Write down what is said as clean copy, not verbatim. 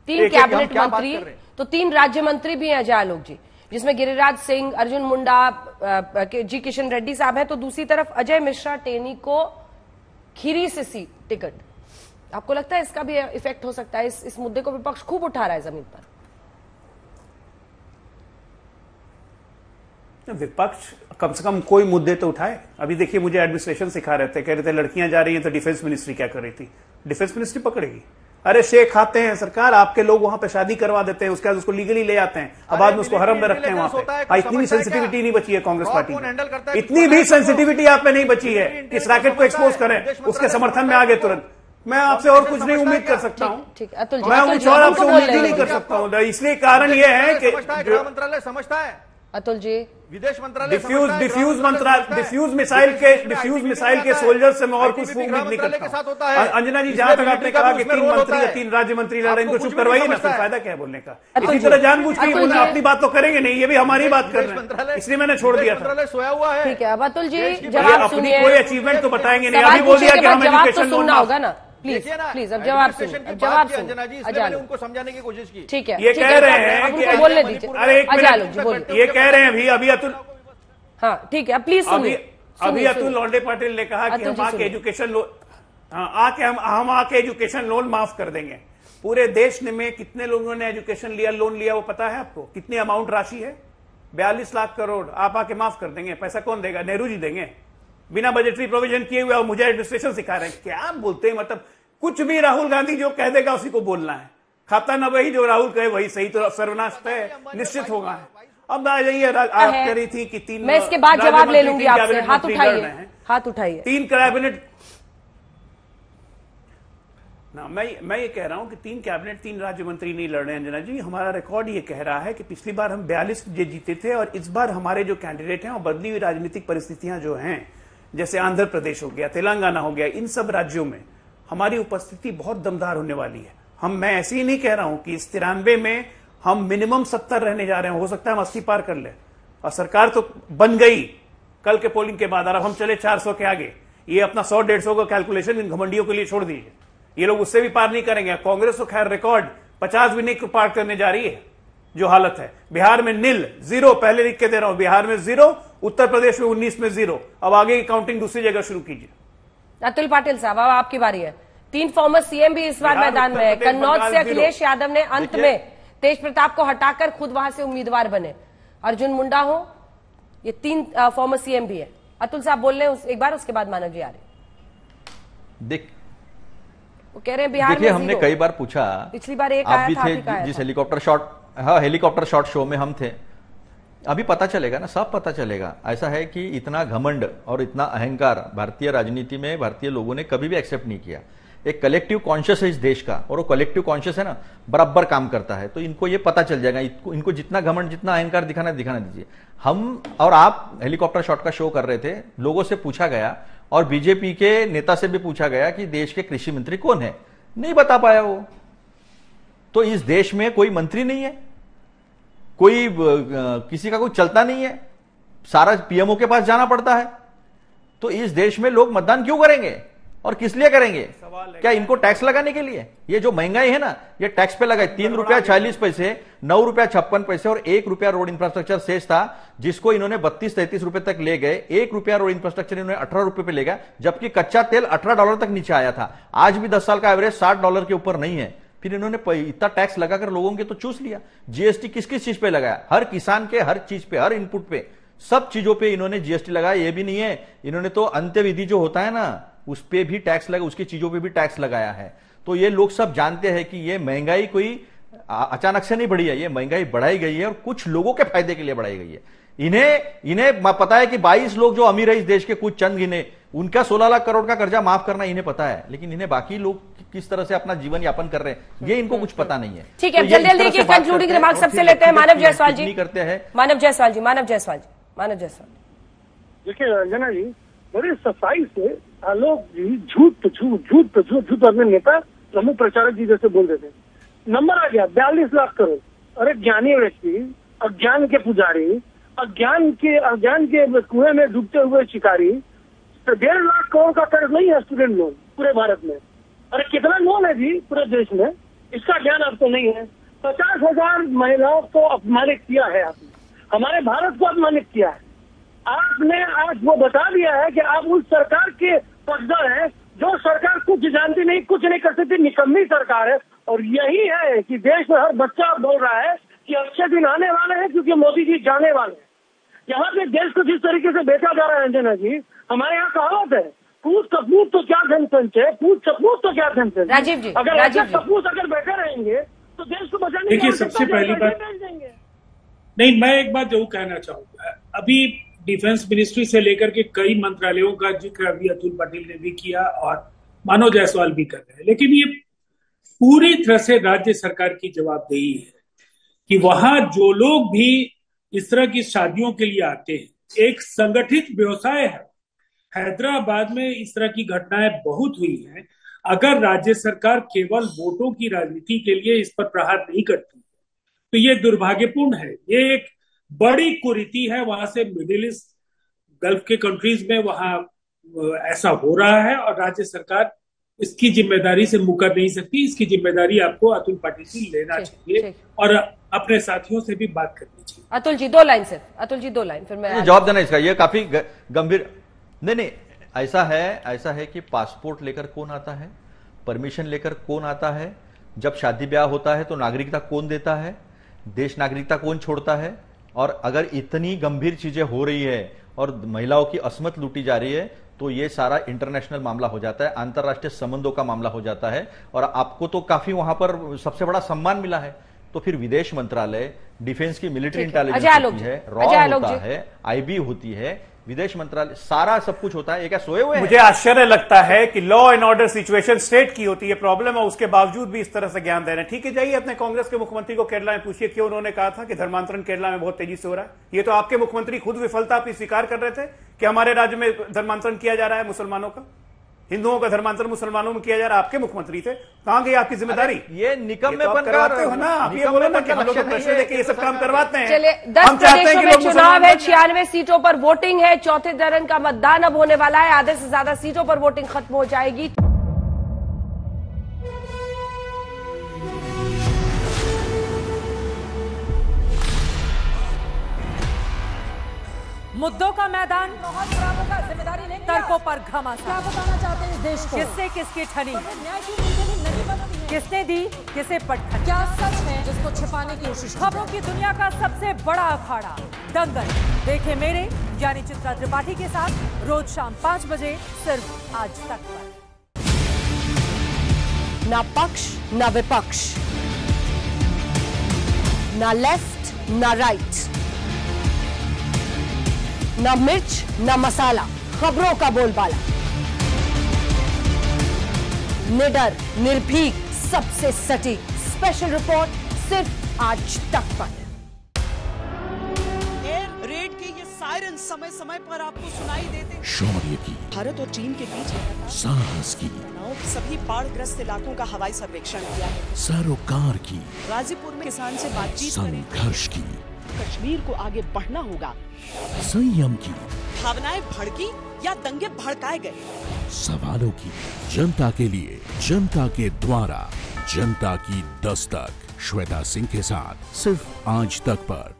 3 cabinet मंत्री, तो 3 राज्य मंत्री भी हैं अजय आलोक जी, जिसमें गिरिराज सिंह, अर्जुन मुंडा, जी किशन रेड्डी साहब हैं, तो दूसरी तरफ अजय मिश्रा टेनी को खीरी से टिकट। आपको लगता है इसका भी इफेक्ट हो सकता है? इस मुद्दे को विपक्ष खूब उठा रहा है जमीन पर। विपक्ष कम से कम कोई मुद्दे तो उठाए। अभी देखिए, मुझे एडमिनिस्ट्रेशन सिखा रहे थे, कह रहे थे लड़कियां जा रही हैं तो डिफेंस मिनिस्ट्री क्या कर रही थी? डिफेंस मिनिस्ट्री पकड़ेगी? अरे शेख आते हैं सरकार, आपके लोग वहां पे शादी करवा देते हैं, उसके बाद उसको लीगली ले आते हैं, अब बाद में उसको हरम में रखते हैं वहां पे। इतनी भी सेंसिटिविटी नहीं बची है कांग्रेस पार्टी में, इतनी भी सेंसिटिविटी आप में नहीं बची है कि इस रैकेट को एक्सपोज करें, उसके समर्थन में आगे तुरंत। मैं आपसे और कुछ नहीं उम्मीद कर सकता हूँ, मैं कुछ और आपसे उम्मीद ही नहीं कर सकता हूँ। इसलिए कारण यह है कि गृह मंत्रालय समझता है, अतुल जी, विदेश मंत्रालय डिफ्यूज मिसाइल के सोल्जर्स से मैं और कुछ उम्मीद नहीं करता। अंजना जी, जहां तक आपने कहा कि 3 मंत्री या 3 राज्य मंत्री लड़ रहे हैं, इनको चुप करवाइए ना, फिर फायदा क्या है बोलने का? इसी तरह जानबूझ के अपनी बात तो करेंगे नहीं, ये भी हमारी बात कर रहे हैं, इसलिए मैंने छोड़ दिया था। सोया हुआ है। ठीक है, अब अतुल जी जवाब अपनी कोई अचीवमेंट तो बताएंगे नहीं, अभी बोल दिया कि हम एजुकेशन लोन होगा ना। प्लीज अब जवाब सुनिए, अंजना जी, इसलिए मैंने उनको समझाने की कोशिश की। ठीक है, ये कह रहे हैं कि बोलने दीजिए। अरे एक मिनट, ये कह रहे हैं अभी अतुल, हाँ ठीक है, प्लीज सुनिए। अभी अतुल लौंडे पाटिल ने कहा कि हम आके एजुकेशन लोन, हम आके एजुकेशन लोन माफ कर देंगे। पूरे देश में कितने लोगों ने एजुकेशन लोन लिया वो पता है आपको? कितनी अमाउंट राशि है? 42 लाख करोड़। आप आके माफ कर देंगे? पैसा कौन देगा? नेहरू जी देंगे, बिना बजटरी प्रोविजन किए हुए। और मुझे एडमिनिस्ट्रेशन सिखा रहे हैं, क्या बोलते हैं? मतलब कुछ भी राहुल गांधी जो कह देगा उसी को बोलना है, खाता न वही जो राहुल कहे वही सही, तो सर्वनाश तय निश्चित होगा है। अब आ जाइए, आप कह रही थी कि 3, मैं इसके बाद जवाब ले लूंगी आपसे, हाथ उठाइए, हाथ उठाइए। 3 कैबिनेट ना, मैं ये कह रहा हूं कि 3 कैबिनेट 3 राज्य मंत्री नहीं लड़ रहे हैं अंजना जी। हमारा रिकॉर्ड ये कह रहा है कि पिछली बार हम 42 जीते थे, और इस बार हमारे जो कैंडिडेट हैं और बदली हुई राजनीतिक परिस्थितियां जो हैं, जैसे आंध्र प्रदेश हो गया, तेलंगाना हो गया, इन सब राज्यों में हमारी उपस्थिति बहुत दमदार होने वाली है। मैं ऐसे ही नहीं कह रहा हूं कि इस 93 में हम मिनिमम 70 रहने जा रहे हैं, हो सकता है हम 80 पार कर ले। और सरकार तो बन गई कल के पोलिंग के बाद, और अब हम चले 400 के आगे। ये अपना 100-150 का कैलकुलेशन इन घमंडियों के लिए छोड़ दीजिए, ये लोग उससे भी पार नहीं करेंगे। कांग्रेस तो खैर रिकॉर्ड 50 भी नहीं पार करने जा रही है, जो हालत है। बिहार में नील, 0, पहले लिख के दे रहा हूं, बिहार में 0, उत्तर प्रदेश में 19 में 0। अब आगे की काउंटिंग दूसरी जगह शुरू कीजिए। अतुल पाटिल साहब, अब आपकी बारी है। 3 फॉर्मर सीएम भी इस बार मैदान में है। कन्नौज से अखिलेश यादव ने अंत में तेज प्रताप को हटाकर खुद वहां से उम्मीदवार बने। अर्जुन मुंडा हो, ये 3 फॉर्मर सीएम भी है। अतुल साहब बोल रहे हैं एक बार, उसके बाद मानव जी आ रहे। वो कह रहे हैं बिहार में हमने कई बार पूछा, पिछली बार एक आया था, जिस हेलीकॉप्टर शॉट शो में हम थे। अभी पता चलेगा ना, सब पता चलेगा। ऐसा है कि इतना घमंड और इतना अहंकार भारतीय राजनीति में भारतीय लोगों ने कभी भी एक्सेप्ट नहीं किया। एक कलेक्टिव कॉन्शियस है इस देश का, और वो कलेक्टिव कॉन्शियस है ना, बराबर काम करता है। तो इनको ये पता चल जाएगा, इनको जितना घमंड, जितना अहंकार दिखाना दीजिए। हम और आप हेलीकॉप्टर शॉट का शो कर रहे थे, लोगों से पूछा गया और बीजेपी के नेता से भी पूछा गया कि देश के कृषि मंत्री कौन है, नहीं बता पाया वो। तो इस देश में कोई मंत्री नहीं है, कोई किसी का कोई चलता नहीं है, सारा पीएमओ के पास जाना पड़ता है। तो इस देश में लोग मतदान क्यों करेंगे और किस लिए करेंगे? क्या इनको टैक्स लगाने के लिए? ये जो महंगाई है ना, ये टैक्स पे लगाए। 3 रुपया 40 पैसे, 9 रुपया 56 पैसे और 1 रुपया रोड इंफ्रास्ट्रक्चर शेष था, जिसको इन्होंने 32-33 रुपए तक ले गए। 1 रुपया रोड इंफ्रास्ट्रक्चर इन्होंने 18 रुपए पे ले गया, जबकि कच्चा तेल $18 तक नीचे आया था। आज भी 10 साल का एवरेज $60 के ऊपर नहीं है। फिर इन्होंने इतना टैक्स लगाकर लोगों के तो चूस लिया। जीएसटी किस किस चीज पे लगाया? हर किसान के हर चीज पे, हर इनपुट पे, सब चीजों पे इन्होंने जीएसटी लगाया। ये भी नहीं है, इन्होंने तो अंत्यविधि जो होता है ना, उस पे भी टैक्स लगा, उसकी चीजों पे भी टैक्स लगाया है। तो ये लोग सब जानते हैं कि ये महंगाई कोई अचानक से नहीं बढ़ी है, ये महंगाई बढ़ाई गई है और कुछ लोगों के फायदे के लिए बढ़ाई गई है। इन्हें पता है कि 22 लोग जो अमीर है इस देश के, कुछ चंद गिने, उनका 16 लाख करोड़ का कर्जा माफ करना इन्हें पता है, लेकिन इन्हें बाकी लोग किस तरह से अपना जीवन यापन कर रहे हैं ये इनको कुछ पता नहीं है। ठीक है, जल्दी कंक्लूडिंग रिमार्क सबसे लेते हैं मानव जायसवाल जी। करते हैं मानव जायसवाल जी। देखिए अंजना जी, बड़ी सफाई से आलोक जी झूठ अपने नेता प्रमुख प्रचारक जी जैसे बोल देते। नंबर आ गया 42 लाख करोड़। अरे ज्ञानी व्यक्ति, अज्ञान के पुजारी, अज्ञान के कुएं में डूबते हुए शिकारी, 1.5 लाख करोड़ का कर्ज नहीं है स्टूडेंट लोन पूरे भारत में। अरे कितना लोन है जी पूरे देश में? इसका ज्ञान आपको नहीं है। 50,000 महिलाओं को अपमानित किया है आपने, हमारे भारत को अपमानित किया है आपने। आज वो बता दिया है कि आप उस सरकार के पक्षधर हैं जो सरकार कुछ जानती नहीं, कुछ नहीं कर सकती, निकम्मी सरकार है। और यही है कि देश में हर बच्चा बोल रहा है कि अच्छे दिन आने वाले हैं क्योंकि मोदी जी जाने वाले हैं। यहाँ पे देश को जिस तरीके से बेचा जा रहा है अंजना जी, हमारे यहाँ कहावत है, पूछ कपूत तो क्या धन संचय, पूछ सपूत तो क्या धन संचय। राजीव जी, अगर राजीव ऐसे जी सपूत अगर बैठे रहेंगे तो देश को बचाने देखिए, सबसे पहली बात, नहीं, मैं एक बात जरूर कहना चाहूंगा। अभी डिफेंस मिनिस्ट्री से लेकर के कई मंत्रालयों का जिक्र अभी अतुल पाटिल ने भी किया और मानव जायसवाल भी कर रहे हैं, लेकिन ये पूरी तरह से राज्य सरकार की जवाबदेही है कि वहां जो लोग भी इस तरह की शादियों के लिए आते हैं, एक संगठित व्यवसाय है। हैदराबाद में इस तरह की घटनाएं बहुत हुई हैं। अगर राज्य सरकार केवल वोटों की राजनीति के लिए इस पर प्रहार नहीं करती तो ये दुर्भाग्यपूर्ण है। ये एक बड़ी कुरीति है। वहां से मिडिल ईस्ट, गल्फ के कंट्रीज में वहां ऐसा हो रहा है और राज्य सरकार इसकी जिम्मेदारी से मुकर नहीं सकती। इसकी जिम्मेदारी आपको अतुल पाटिल जी लेना चाहिए और अपने साथियों से भी बात करनी चाहिए। अतुल जी 2 लाइन सिर्फ, अतुल जी 2 लाइन, फिर मैं जवाब देना इसका। ये काफी गंभीर, नहीं, ऐसा है कि पासपोर्ट लेकर कौन आता है, परमिशन लेकर कौन आता है, जब शादी ब्याह होता है तो नागरिकता कौन देता है, देश नागरिकता कौन छोड़ता है। और अगर इतनी गंभीर चीजें हो रही है और महिलाओं की असमत लूटी जा रही है तो ये सारा इंटरनेशनल मामला हो जाता है, अंतरराष्ट्रीय संबंधों का मामला हो जाता है। और आपको तो काफी वहां पर सबसे बड़ा सम्मान मिला है, तो फिर विदेश मंत्रालय, डिफेंस की मिलिट्री इंटेलिजेंस होती है, रॉ होता है, आईबी होती है, विदेश मंत्रालय, सारा सब कुछ होता है। ये क्या सोए हुए हैं? मुझे आश्चर्य लगता है कि law and order situation state की होती है प्रॉब्लम, और उसके बावजूद भी इस तरह से ज्ञान दे रहे हैं। ठीक है, जाइए अपने कांग्रेस के मुख्यमंत्री को केरला में पूछिए क्यों उन्होंने कहा था कि धर्मांतरण केरला में बहुत तेजी से हो रहा है। ये तो आपके मुख्यमंत्री खुद विफलता अपनी स्वीकार कर रहे थे कि हमारे राज्य में धर्मांतरण किया जा रहा है मुसलमानों का, हिंदुओं का धर्मांतरण मुसलमानों में किया जा रहा है। आपके मुख्यमंत्री थे, कहां गई आपकी जिम्मेदारी? ये निकम में करवाते हो ना आप, ये बोलो ना कि हम लोग प्रश्न लेके ये सब काम करवाते हैं। चलिए, 10 प्रदेशों में चुनाव है, 96 सीटों पर वोटिंग है, चौथे चरण का मतदान अब होने वाला है, आधे से ज्यादा सीटों पर वोटिंग खत्म हो जाएगी। मुद्दों का मैदान, जिम्मेदारी नहीं, तर्कों पर घमासान। क्या बताना चाहते हैं इस देश को? किससे किसकी ठनी, न्याय की नीति नहीं बनती है। किसने दी किसे पटखनी, क्या सच है जिसको छिपाने की कोशिश? खबरों की दुनिया का सबसे बड़ा अखाड़ा दंगल देखे मेरे यानी चित्रा त्रिपाठी के साथ रोज शाम 5 बजे सिर्फ आज तक पर। ना पक्ष ना विपक्ष, ना लेफ्ट ना राइट, ना मिर्च ना मसाला, खबरों का बोलबाला, निडर निर्भीक सबसे सटीक स्पेशल रिपोर्ट सिर्फ आज तक पर। एयर रेड के ये सायरन समय समय पर आपको सुनाई देते। शौर्य की, भारत और चीन के बीच साहस की, सभी बाढ़ग्रस्त इलाकों का हवाई सर्वेक्षण किया है, सरोकार की, गाजीपुर में किसान से बातचीत करें, संघर्ष की, कश्मीर को आगे बढ़ना होगा, संयम की, भावनाएं भड़की या दंगे भड़काए गए, सवालों की, जनता के लिए, जनता के द्वारा, जनता की दस्तक। श्वेता सिंह के साथ सिर्फ आज तक पर।